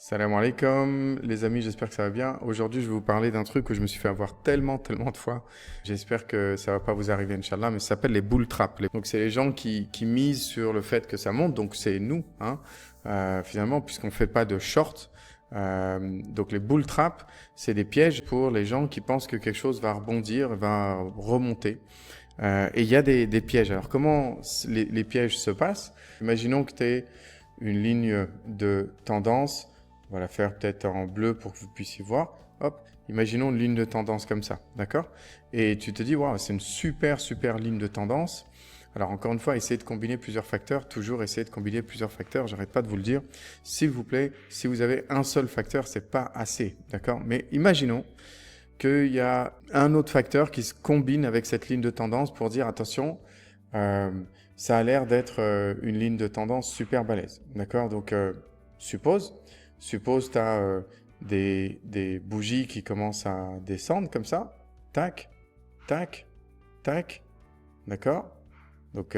Salam alaikum, les amis, j'espère que ça va bien. Aujourd'hui, je vais vous parler d'un truc que je me suis fait avoir tellement de fois. J'espère que ça va pas vous arriver, Inch'Allah, mais ça s'appelle les bull traps. Donc, c'est les gens qui misent sur le fait que ça monte, donc c'est nous, hein, finalement, puisqu'on fait pas de short. Donc, les bull traps, c'est des pièges pour les gens qui pensent que quelque chose va rebondir, va remonter. Et il y a des pièges. Alors, comment les pièges se passent? Imaginons que tu aies une ligne de tendance. On va la faire peut-être en bleu pour que vous puissiez voir. Hop, imaginons une ligne de tendance comme ça, d'accord? Et tu te dis, waouh, c'est une super ligne de tendance. Alors encore une fois, essayez de combiner plusieurs facteurs. Toujours essayez de combiner plusieurs facteurs. J'arrête pas de vous le dire. S'il vous plaît, si vous avez un seul facteur, c'est pas assez, d'accord? Mais imaginons qu'il y a un autre facteur qui se combine avec cette ligne de tendance pour dire, attention, ça a l'air d'être une ligne de tendance super balèze, d'accord? Donc, suppose tu as des bougies qui commencent à descendre comme ça. Tac, tac, tac. D'accord? Donc,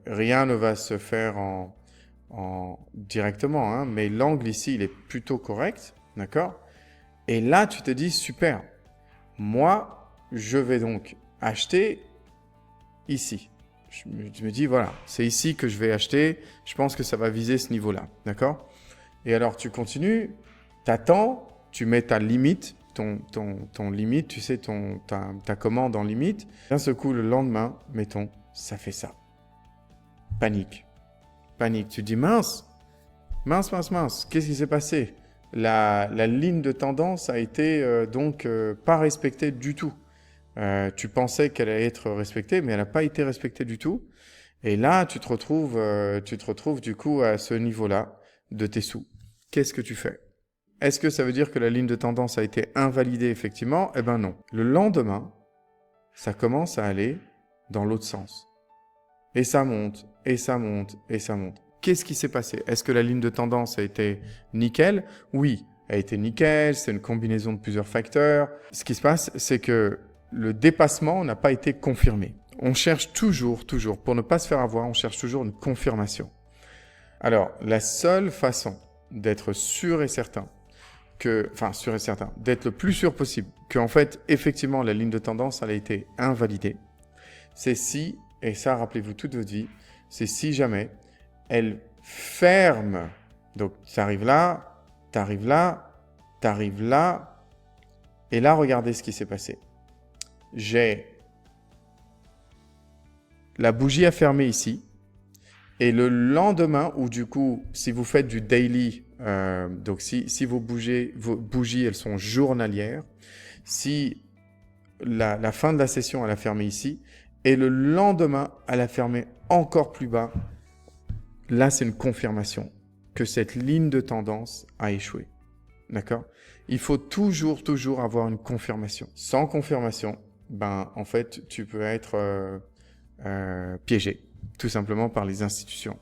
rien ne va se faire directement, hein, mais l'angle ici, il est plutôt correct. D'accord? Et là, tu te dis, super. Moi, je vais donc acheter ici. Je me dis, voilà, c'est ici que je vais acheter. Je pense que ça va viser ce niveau-là. D'accord? Et alors, tu continues, t'attends, tu mets ta limite, ton limite, tu sais, ta commande en limite. D'un seul coup, le lendemain, mettons, ça fait ça. Panique. Panique. Tu dis, mince, qu'est-ce qui s'est passé? La ligne de tendance a été pas respectée du tout. Tu pensais qu'elle allait être respectée, mais elle n'a pas été respectée du tout. Et là, tu te retrouves du coup à ce niveau-là de tes sous. Qu'est-ce que tu fais? Est-ce que ça veut dire que la ligne de tendance a été invalidée effectivement? Eh ben non. Le lendemain, ça commence à aller dans l'autre sens. Et ça monte, et ça monte, et ça monte. Qu'est-ce qui s'est passé? Est-ce que la ligne de tendance a été nickel? Oui, elle a été nickel, c'est une combinaison de plusieurs facteurs. Ce qui se passe, c'est que le dépassement n'a pas été confirmé. On cherche toujours, pour ne pas se faire avoir, on cherche toujours une confirmation. Alors, la seule façon d'être sûr et certain, d'être le plus sûr possible, qu'en fait, effectivement, la ligne de tendance, elle a été invalidée, c'est si, et ça, rappelez-vous toute votre vie, c'est si jamais elle ferme. Donc, tu arrives là, tu arrives là, tu arrives là, et là, regardez ce qui s'est passé. J'ai la bougie à fermer ici, et le lendemain, ou du coup, si vous faites du daily, donc si vos bougies, elles sont journalières, si la fin de la session, elle a fermé ici, et le lendemain, elle a fermé encore plus bas, là, c'est une confirmation que cette ligne de tendance a échoué. D'accord? Il faut toujours avoir une confirmation. Sans confirmation, en fait, tu peux être piégé, tout simplement par les institutions.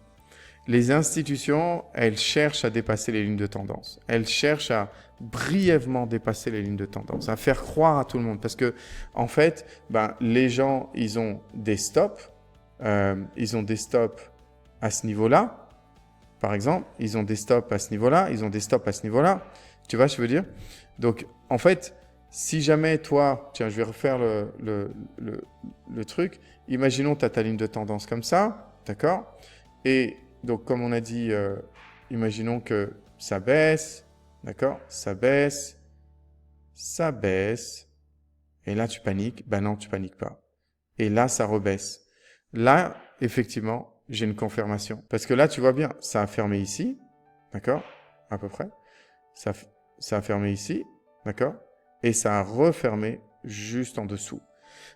Les institutions, elles cherchent à dépasser les lignes de tendance. Elles cherchent à brièvement dépasser les lignes de tendance, à faire croire à tout le monde. Parce que, en fait, les gens, ils ont des stops. Ils ont des stops à ce niveau-là. Par exemple, ils ont des stops à ce niveau-là. Ils ont des stops à ce niveau-là. Tu vois ce que je veux dire? Donc, en fait, si jamais toi, tiens, je vais refaire le truc. Imaginons tu as ta ligne de tendance comme ça, d'accord? Et donc, comme on a dit, imaginons que ça baisse, d'accord? Ça baisse, et là, tu paniques. Ben non, tu paniques pas. Et là, ça rebaisse. Là, effectivement, j'ai une confirmation. Parce que là, tu vois bien, ça a fermé ici, d'accord? À peu près. Ça a fermé ici, d'accord? Et ça a refermé juste en dessous.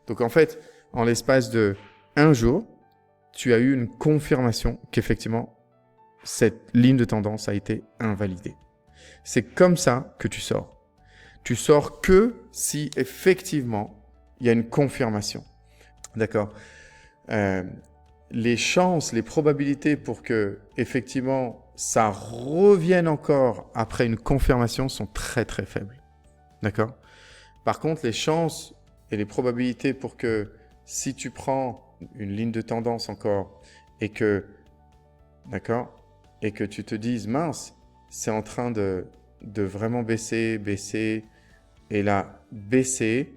Donc, en fait, en l'espace de un jour, tu as eu une confirmation qu'effectivement, cette ligne de tendance a été invalidée. C'est comme ça que tu sors. Tu sors que si effectivement, il y a une confirmation. D'accord? Les chances, les probabilités pour que effectivement ça revienne encore après une confirmation sont très faibles. D'accord? Par contre, les chances et les probabilités pour que si tu prends une ligne de tendance encore et que, d'accord, et que tu te dises mince, c'est en train de vraiment baisser, et là, baisser,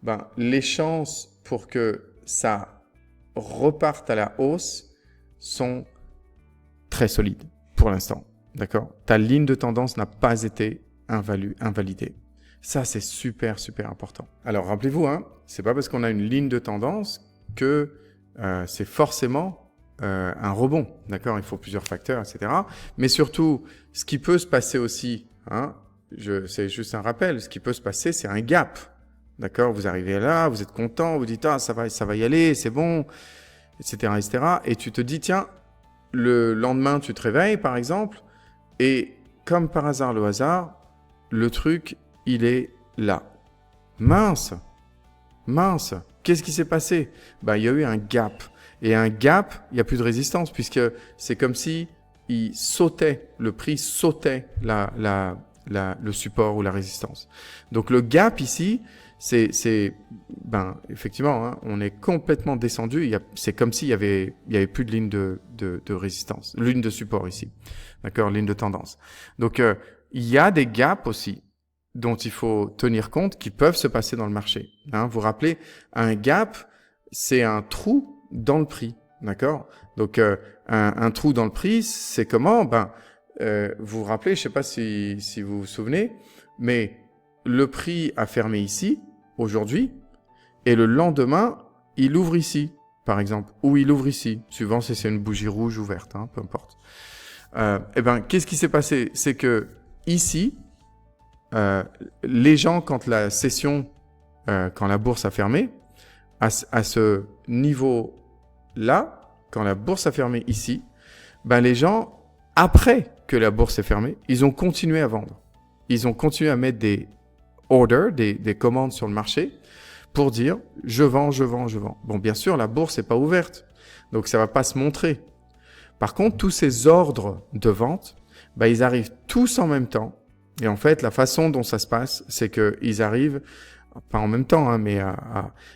ben, les chances pour que ça reparte à la hausse sont très solides pour l'instant. D'accord? Ta ligne de tendance n'a pas été invalidée. Ça, c'est super, super important. Alors, rappelez-vous, hein, c'est pas parce qu'on a une ligne de tendance que c'est forcément un rebond. D'accord? Il faut plusieurs facteurs, etc. Mais surtout, ce qui peut se passer aussi, hein, c'est juste un rappel, ce qui peut se passer, c'est un gap. D'accord? Vous arrivez là, vous êtes content, vous dites, ah, ça va y aller, c'est bon, etc., etc. Et tu te dis, tiens, le lendemain, tu te réveilles, par exemple, et comme par hasard, le hasard, le truc, il est là. Mince, qu'est-ce qui s'est passé? Ben, il y a eu un gap. Et un gap, il n'y a plus de résistance, puisque c'est comme si il sautait, le prix sautait le support ou la résistance. Donc le gap ici, ben, effectivement, hein, on est complètement descendu. C'est comme s'il y avait plus de ligne de résistance, ligne de support ici. D'accord, ligne de tendance. Donc, il y a des gaps aussi dont il faut tenir compte qui peuvent se passer dans le marché. Hein, vous vous rappelez, un gap, c'est un trou dans le prix. D'accord? Donc, un trou dans le prix, c'est comment? Ben, vous vous rappelez, je ne sais pas si vous vous souvenez, mais le prix a fermé ici, aujourd'hui, et le lendemain, il ouvre ici, par exemple, ou il ouvre ici, suivant si c'est une bougie rouge ou verte, hein, peu importe. Eh ben, qu'est-ce qui s'est passé? C'est que ici, les gens, quand la session, quand la bourse a fermé, à ce niveau-là, quand la bourse a fermé ici, ben les gens, après que la bourse est fermée, ils ont continué à vendre. Ils ont continué à mettre des orders, des commandes sur le marché pour dire je vends. Bon, bien sûr, la bourse n'est pas ouverte, donc ça ne va pas se montrer. Par contre, tous ces ordres de vente, ben, ils arrivent tous en même temps. Et en fait, la façon dont ça se passe, c'est qu'ils arrivent, pas en même temps, hein, mais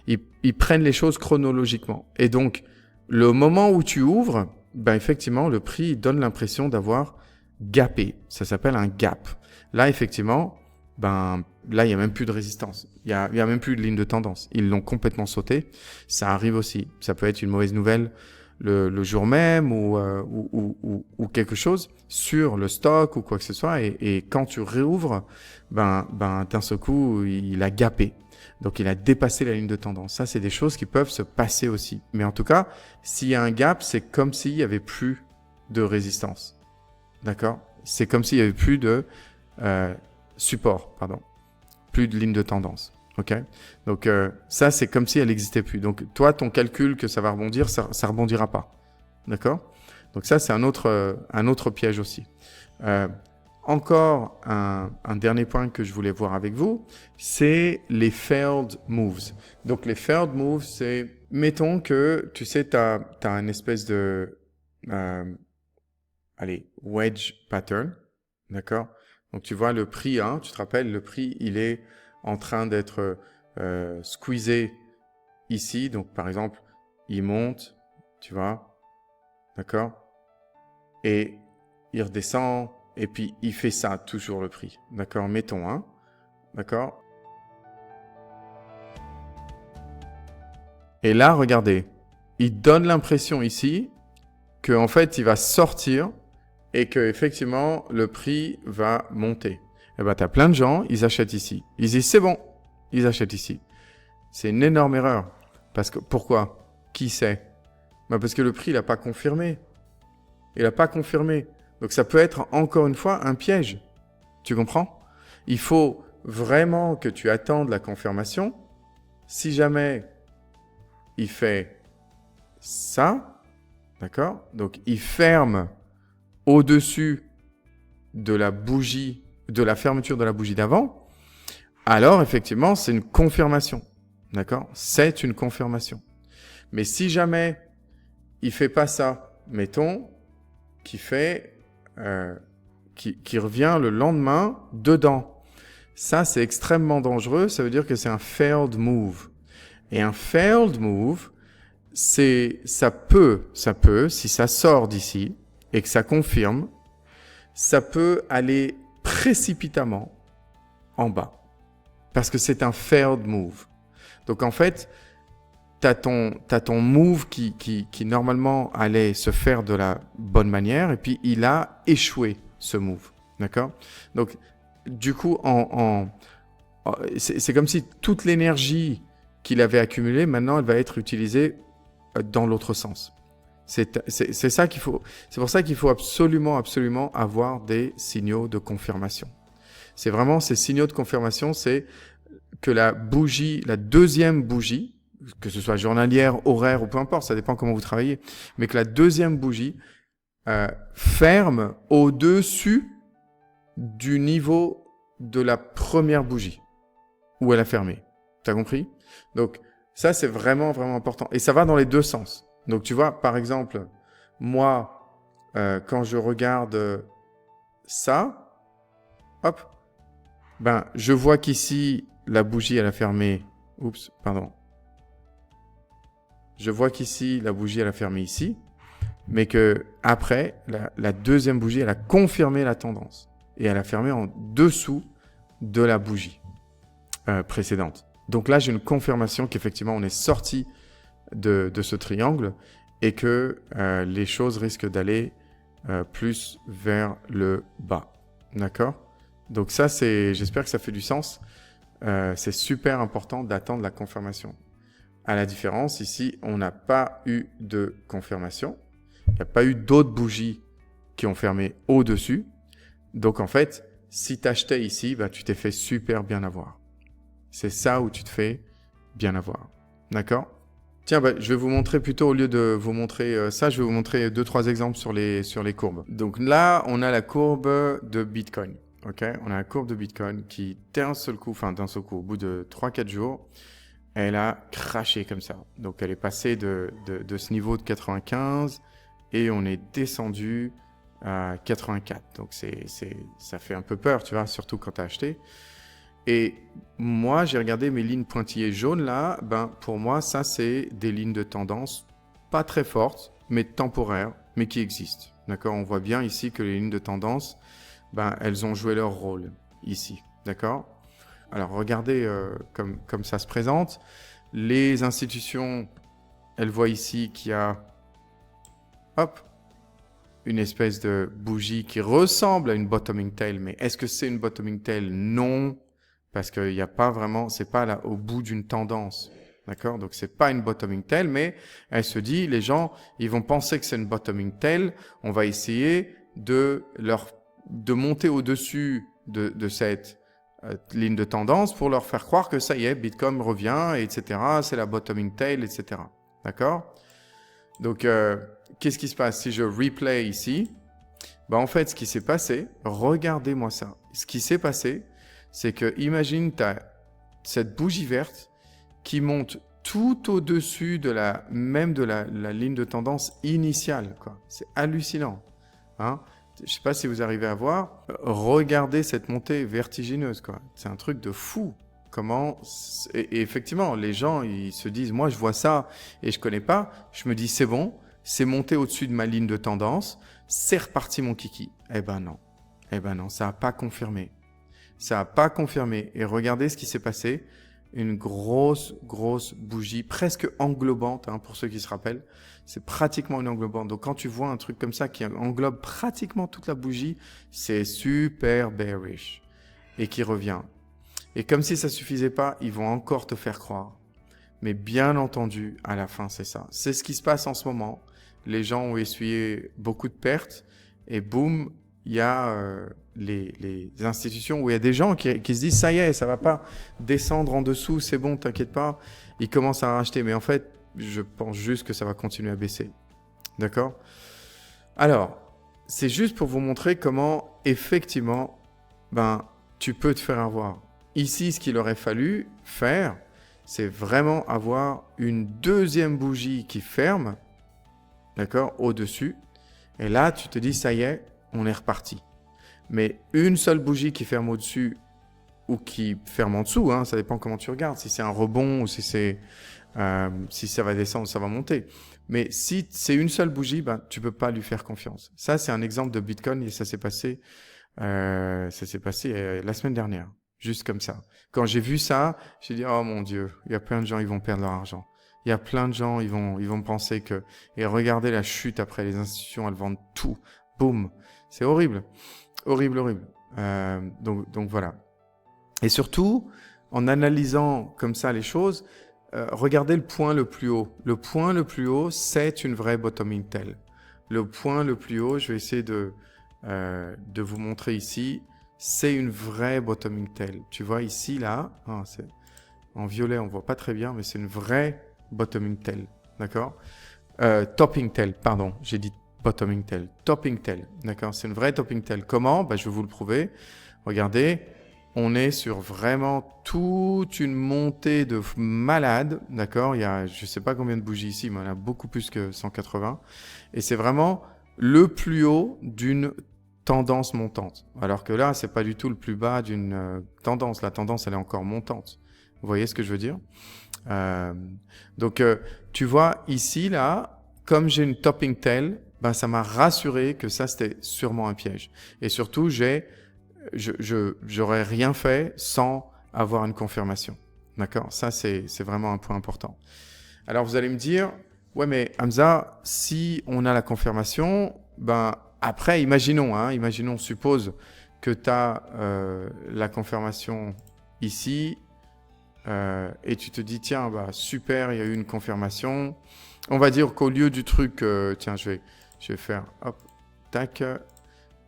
ils prennent les choses chronologiquement. Et donc, le moment où tu ouvres, ben effectivement, le prix donne l'impression d'avoir gapé. Ça s'appelle un gap. Là, effectivement, ben là, il n'y a même plus de résistance. Il y a même plus de ligne de tendance. Ils l'ont complètement sauté. Ça arrive aussi. Ça peut être une mauvaise nouvelle le jour même ou quelque chose sur le stock ou quoi que ce soit. Et quand tu réouvres, ben d'un seul coup, il a gapé. Donc, il a dépassé la ligne de tendance. Ça, c'est des choses qui peuvent se passer aussi. Mais en tout cas, s'il y a un gap, c'est comme s'il n'y avait plus de résistance. D'accord? C'est comme s'il n'y avait plus de support, pardon. Plus de ligne de tendance. OK? Donc, ça, c'est comme si elle n'existait plus. Donc, toi, ton calcul que ça va rebondir, ça rebondira pas. D'accord? Donc, ça, c'est un autre piège aussi. Encore un dernier point que je voulais voir avec vous, c'est les failed moves. Donc, les failed moves, c'est, mettons que, tu sais, tu as une espèce de, wedge pattern, d'accord? Donc, tu vois le prix, hein, tu te rappelles, le prix, il est en train d'être squeezé ici. Donc, par exemple, il monte, tu vois, d'accord? Et il redescend. Et puis, il fait ça, toujours le prix. D'accord? Mettons, hein? D'accord? Et là, regardez. Il donne l'impression ici qu'en fait, il va sortir et qu'effectivement, le prix va monter. Eh ben, tu as plein de gens, ils achètent ici. Ils disent, c'est bon, ils achètent ici. C'est une énorme erreur. Parce que, pourquoi? Qui sait? Ben, parce que le prix, il n'a pas confirmé. Il n'a pas confirmé. Donc, ça peut être, encore une fois, un piège. Tu comprends? Il faut vraiment que tu attendes la confirmation. Si jamais il fait ça, d'accord? Donc, il ferme au-dessus de la bougie, de la fermeture de la bougie d'avant, alors, effectivement, c'est une confirmation. D'accord? C'est une confirmation. Mais si jamais il fait pas ça, mettons, qui revient le lendemain dedans. Ça, c'est extrêmement dangereux. Ça veut dire que c'est un failed move. Et un failed move, ça peut, si ça sort d'ici et que ça confirme, ça peut aller précipitamment en bas. Parce que c'est un failed move. Donc en fait, tu as ton move qui normalement allait se faire de la bonne manière et puis il a échoué ce move. D'accord? Donc du coup, c'est comme si toute l'énergie qu'il avait accumulée, maintenant, elle va être utilisée dans l'autre sens. C'est ça qu'il faut. C'est pour ça qu'il faut absolument avoir des signaux de confirmation. C'est vraiment ces signaux de confirmation, c'est que la bougie, la deuxième bougie, que ce soit journalière, horaire ou peu importe, ça dépend comment vous travaillez, mais que la deuxième bougie ferme au-dessus du niveau de la première bougie où elle a fermé. T'as compris? Donc ça, c'est vraiment important. Et ça va dans les deux sens. Donc tu vois, par exemple, moi, quand je regarde ça, hop, ben je vois qu'ici la bougie elle a fermé. Oups, pardon. Je vois qu'ici la bougie elle a fermé ici, mais que après la deuxième bougie elle a confirmé la tendance et elle a fermé en dessous de la bougie précédente. Donc là j'ai une confirmation qu'effectivement on est sorti de ce triangle et que les choses risquent d'aller plus vers le bas. D'accord? Donc ça, j'espère que ça fait du sens. C'est super important d'attendre la confirmation. À la différence, ici, on n'a pas eu de confirmation. Il n'y a pas eu d'autres bougies qui ont fermé au-dessus. Donc en fait, si tu achetais ici, bah, tu t'es fait super bien avoir. C'est ça où tu te fais bien avoir. D'accord? Tiens, bah, je vais vous montrer plutôt, au lieu de vous montrer ça, je vais vous montrer 2-3 exemples sur les courbes. Donc là, on a la courbe de Bitcoin. Okay, on a la courbe de Bitcoin qui, d'un seul coup, au bout de 3-4 jours, elle a craché comme ça. Donc, elle est passée de ce niveau de 95 et on est descendu à 84. Donc, ça fait un peu peur, tu vois, surtout quand tu as acheté. Et moi, j'ai regardé mes lignes pointillées jaunes là. Ben, pour moi, ça, c'est des lignes de tendance pas très fortes, mais temporaires, mais qui existent. D'accord? On voit bien ici que les lignes de tendance, ben, elles ont joué leur rôle ici, d'accord? Alors, regardez comme ça se présente. Les institutions, elles voient ici qu'il y a, hop, une espèce de bougie qui ressemble à une bottoming tail. Mais est-ce que c'est une bottoming tail? Non, parce qu'il n'y a pas vraiment, c'est pas là au bout d'une tendance, d'accord? Donc, c'est pas une bottoming tail, mais elle se dit, les gens, ils vont penser que c'est une bottoming tail. On va essayer de monter au-dessus de cette ligne de tendance pour leur faire croire que ça y est, Bitcoin revient, etc. C'est la bottoming tail, etc. D'accord? Donc, qu'est-ce qui se passe si je replay ici? Ben, en fait, ce qui s'est passé, regardez-moi ça. Ce qui s'est passé, c'est que imagine, tu as cette bougie verte qui monte tout au-dessus de la ligne de tendance initiale, quoi. C'est hallucinant, hein? Je ne sais pas si vous arrivez à voir. Regardez cette montée vertigineuse, quoi. C'est un truc de fou. Comment et effectivement, les gens, ils se disent, moi, je vois ça et je connais pas. Je me dis, c'est bon, c'est monté au-dessus de ma ligne de tendance. C'est reparti mon kiki. Eh ben non. Ça n'a pas confirmé. Ça n'a pas confirmé. Et regardez ce qui s'est passé. Une grosse bougie, presque englobante, hein, pour ceux qui se rappellent. C'est pratiquement une englobante. Donc, quand tu vois un truc comme ça qui englobe pratiquement toute la bougie, c'est super bearish et qui revient. Et comme si ça suffisait pas, ils vont encore te faire croire. Mais bien entendu, à la fin, c'est ça. C'est ce qui se passe en ce moment. Les gens ont essuyé beaucoup de pertes et boum, il y a les institutions où il y a des gens qui se disent ça y est, ça va pas descendre en dessous, c'est bon, t'inquiète pas. Ils commencent à racheter, mais en fait, je pense juste que ça va continuer à baisser. D'accord? Alors, c'est juste pour vous montrer comment, effectivement, ben, tu peux te faire avoir. Ici, ce qu'il aurait fallu faire, c'est vraiment avoir une deuxième bougie qui ferme, d'accord, au-dessus. Et là, tu te dis, ça y est, on est reparti. Mais une seule bougie qui ferme au-dessus ou qui ferme en dessous, hein, ça dépend comment tu regardes, si c'est un rebond ou si ça va descendre, ça va monter. Mais si c'est une seule bougie, ben, tu peux pas lui faire confiance. Ça, c'est un exemple de Bitcoin et ça s'est passé la semaine dernière. Juste comme ça. Quand j'ai vu ça, j'ai dit, oh mon Dieu, il y a plein de gens, ils vont perdre leur argent. Il y a plein de gens, ils vont penser que... Et regardez la chute après, les institutions, elles vendent tout. Boum. C'est horrible. Horrible, horrible. Donc voilà. Et surtout, en analysant comme ça les choses, regardez le point le plus haut. Le point le plus haut, c'est une vraie bottoming tail. Le point le plus haut, je vais essayer de vous montrer ici, c'est une vraie bottoming tail. Tu vois ici, là, c'est en violet, on voit pas très bien, mais c'est une vraie bottoming tail. D'accord? Topping tail, pardon, j'ai dit bottoming tail. Topping tail, d'accord? C'est une vraie topping tail. Comment? Bah, je vais vous le prouver. Regardez, on est sur vraiment toute une montée de malade, d'accord? Il y a, je sais pas combien de bougies ici, mais il y en a beaucoup plus que 180. Et c'est vraiment le plus haut d'une tendance montante. Alors que là, c'est pas du tout le plus bas d'une tendance. La tendance, elle est encore montante. Vous voyez ce que je veux dire? Donc, tu vois, ici, là, comme j'ai une topping tail, ben, ça m'a rassuré que ça, c'était sûrement un piège. Et surtout, j'aurais rien fait sans avoir une confirmation. D'accord? Ça, c'est vraiment un point important. Alors, vous allez me dire, ouais, mais Hamza, si on a la confirmation, ben, après, imaginons, on suppose que tu as la confirmation ici, et tu te dis, tiens, bah, super, il y a eu une confirmation. On va dire qu'au lieu du truc, tiens, je vais faire, hop, tac,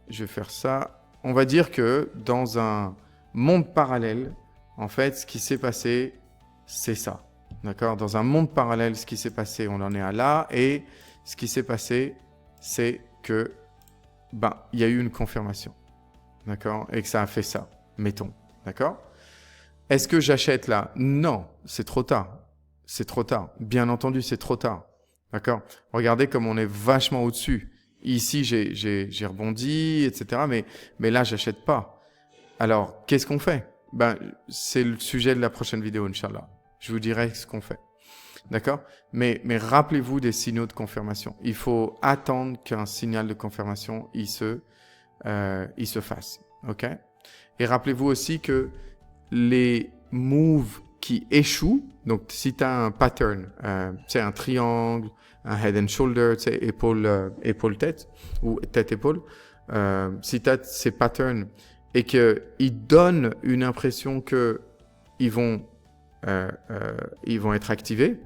je vais faire ça. On va dire que dans un monde parallèle, en fait, ce qui s'est passé, c'est ça. D'accord? Dans un monde parallèle, ce qui s'est passé, on en est à là, et ce qui s'est passé, c'est que, ben, il y a eu une confirmation. D'accord? Et que ça a fait ça, mettons. D'accord? Est-ce que j'achète là? Non, c'est trop tard. C'est trop tard. Bien entendu, c'est trop tard. D'accord? Regardez comme on est vachement au-dessus. Ici, j'ai rebondi, etc. Mais là, j'achète pas. Alors, qu'est-ce qu'on fait? Ben, c'est le sujet de la prochaine vidéo, Inch'Allah. Je vous dirai ce qu'on fait. D'accord? Mais rappelez-vous des signaux de confirmation. Il faut attendre qu'un signal de confirmation, il se fasse. OK? Et rappelez-vous aussi que les moves qui échouent, donc si tu as un pattern, c'est un triangle, un head and shoulder, épaule-tête, ou tête-épaule, si tu as ces patterns et qu'ils donnent une impression qu'ils vont être activés,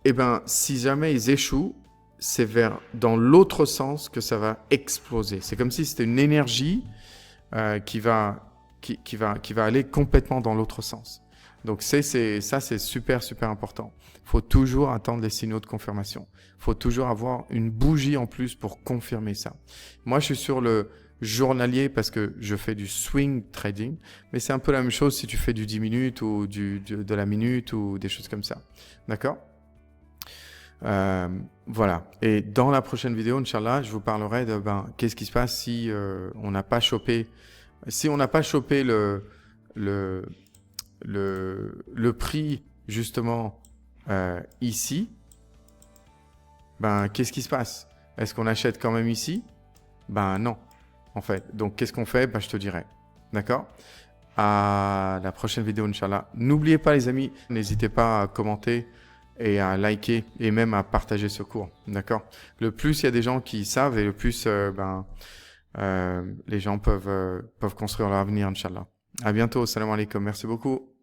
et ben si jamais ils échouent, c'est dans l'autre sens que ça va exploser. C'est comme si c'était une énergie qui va aller complètement dans l'autre sens. Donc ça, c'est super, super important. Il faut toujours attendre les signaux de confirmation. Il faut toujours avoir une bougie en plus pour confirmer ça. Moi, je suis sur le journalier parce que je fais du swing trading, mais c'est un peu la même chose si tu fais du 10 minutes ou de la minute ou des choses comme ça. D'accord? Voilà. Et dans la prochaine vidéo, Inch'Allah, je vous parlerai de qu'est-ce qui se passe si on n'a pas chopé le prix justement ici, ben qu'est-ce qui se passe? Est-ce qu'on achète quand même ici? Ben non, en fait. Donc qu'est-ce qu'on fait? Ben je te dirai. D'accord? À la prochaine vidéo, Inch'Allah. N'oubliez pas les amis, n'hésitez pas à commenter et à liker et même à partager ce cours. D'accord? Le plus il y a des gens qui savent et le plus les gens peuvent construire leur avenir, Inch'Allah. À bientôt. Salam alaikum. Merci beaucoup.